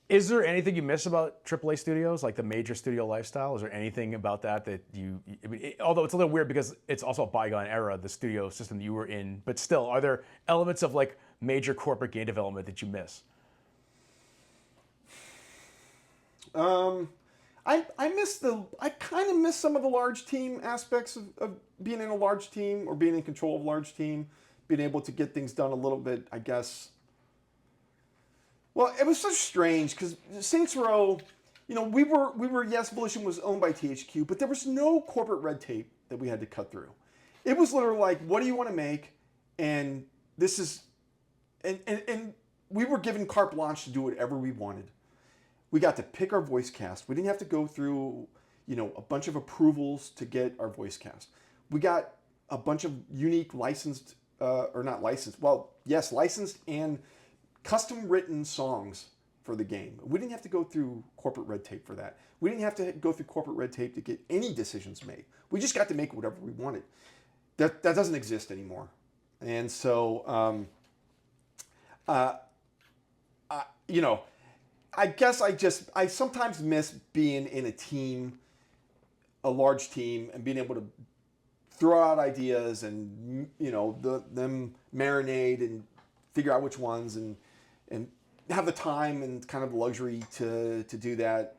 Is there anything you miss about AAA studios, like the major studio lifestyle? Is there anything about that I mean, although it's a little weird because it's also a bygone era, the studio system that you were in, but still, are there elements of like major corporate game development that you miss? I kind of miss some of the large team aspects of being in a large team or being in control of a large team, being able to get things done a little bit, I guess. Well, it was so strange because Saints Row, yes, Volition was owned by THQ, but there was no corporate red tape that we had to cut through. It was literally like, what do you want to make? And this is, and we were given carte blanche to do whatever we wanted. We got to pick our voice cast. We didn't have to go through, a bunch of approvals to get our voice cast. We got a bunch of unique licensed, or not licensed, well, yes, licensed and custom written songs for the game. We didn't have to go through corporate red tape for that. We didn't have to go through corporate red tape to get any decisions made. We just got to make whatever we wanted. That doesn't exist anymore. And so, I guess I sometimes miss being in a team, a large team, and being able to throw out ideas and them marinate and figure out which ones and have the time and kind of luxury to do that.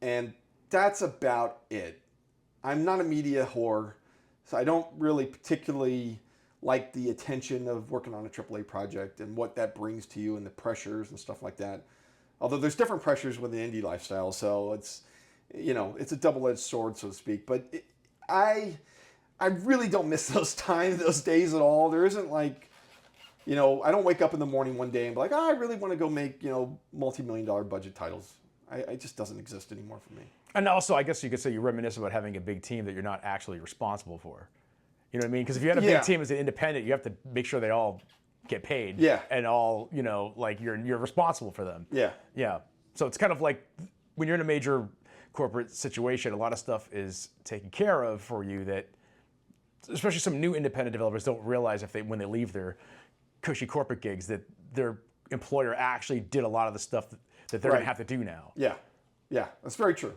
And that's about it. I'm not a media whore, so I don't really particularly like the attention of working on a AAA project and what that brings to you and the pressures and stuff like that. Although there's different pressures with the indie lifestyle, so it's a double-edged sword, so to speak. But I really don't miss those days at all. There isn't like, I don't wake up in the morning one day and be like, I really want to go make, multi-million-dollar budget titles. It just doesn't exist anymore for me. And also, I guess you could say you reminisce about having a big team that you're not actually responsible for. You know what I mean? Because if you had a big team as an independent, you have to make sure they all get paid. Yeah. And all, like you're responsible for them. Yeah. Yeah. So it's kind of like when you're in a major corporate situation, a lot of stuff is taken care of for you that, especially some new independent developers don't realize when they leave their cushy corporate gigs that their employer actually did a lot of the stuff that they're going to have to do now. Yeah. Yeah. That's very true.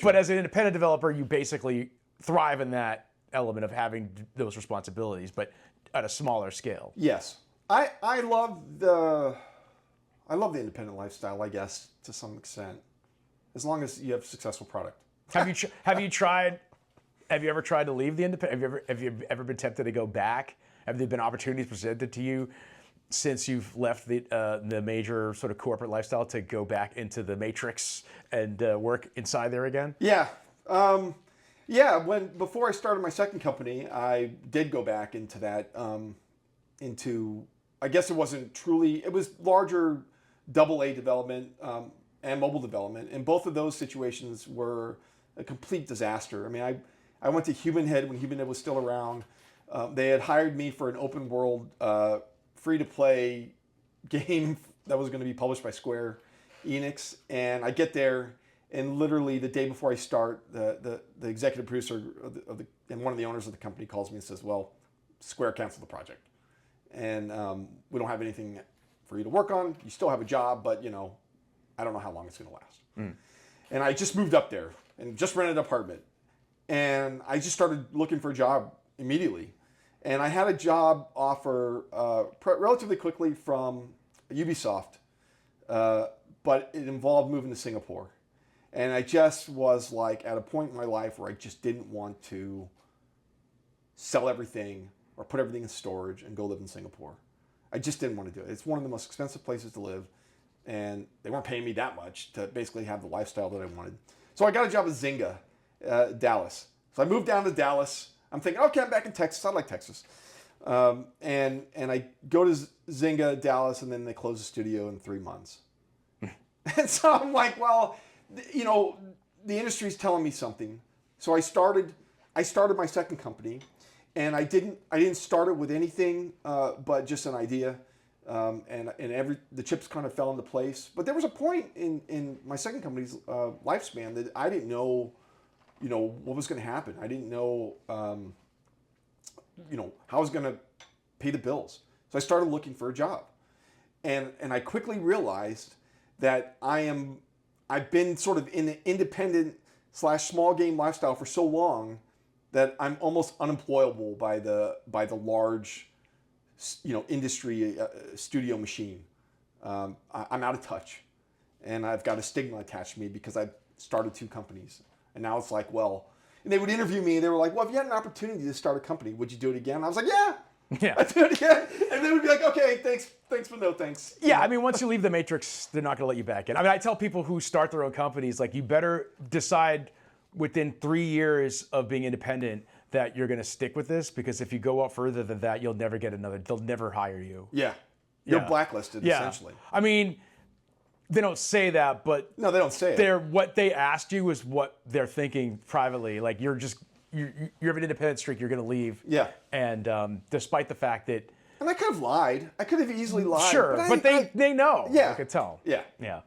But as an independent developer, you basically thrive in that element of having those responsibilities, but at a smaller scale. Yes. I love the independent lifestyle, I guess, to some extent, as long as you have a successful product. Have you ever tried to leave the independent? Have you ever been tempted to go back? Have there been opportunities presented to you since you've left the major sort of corporate lifestyle to go back into the matrix and work inside there again? Yeah. Before I started my second company, I did go back into that, I guess it was larger AA development and mobile development. And both of those situations were a complete disaster. I mean, I went to Human Head when Human Head was still around. They had hired me for an open world, free-to-play game that was going to be published by Square Enix. And I get there, and literally the day before I start, the executive producer and one of the owners of the company calls me and says, well, Square canceled the project. And we don't have anything for you to work on. You still have a job, but, I don't know how long it's going to last. Mm. And I just moved up there and just rented an apartment. And I just started looking for a job immediately. And I had a job offer relatively quickly from Ubisoft, but it involved moving to Singapore. And I just was like at a point in my life where I just didn't want to sell everything or put everything in storage and go live in Singapore. I just didn't want to do it. It's one of the most expensive places to live, and they weren't paying me that much to basically have the lifestyle that I wanted. So I got a job at Zynga, Dallas. So I moved down to Dallas. I'm thinking, okay, I'm back in Texas. I like Texas. And I go to Zynga, Dallas, and then they close the studio in 3 months. And so I'm like, well, the industry's telling me something. So I started my second company, and I didn't start it with anything but just an idea, and the chips kind of fell into place. But there was a point in my second company's lifespan that I didn't know, what was going to happen. I didn't know, how I was going to pay the bills. So I started looking for a job, and I quickly realized that I've been sort of in the independent / small game lifestyle for so long that I'm almost unemployable by the large, industry studio machine. I'm out of touch, and I've got a stigma attached to me because I started 2 companies, and now it's like, well, and they would interview me, and they were like, well, if you had an opportunity to start a company, would you do it again? I was like, yeah. Yeah. I'd do it again. And they would be like, okay, thanks, but no thanks. Yeah, I mean, once you leave the matrix, they're not going to let you back in. I mean, I tell people who start their own companies, like, you better decide within 3 years of being independent that you're going to stick with this, because if you go up further than that, you'll never get another. They'll never hire you. Yeah. You're Yeah. blacklisted, Yeah. essentially. I mean, they don't say that, but No, they don't say it. what they asked you is what they're thinking privately. Like, you have an independent streak, you're going to leave. Yeah. And despite the fact that. And I could have lied. I could have easily lied. Sure, but they know. Yeah. I could tell. Yeah. Yeah.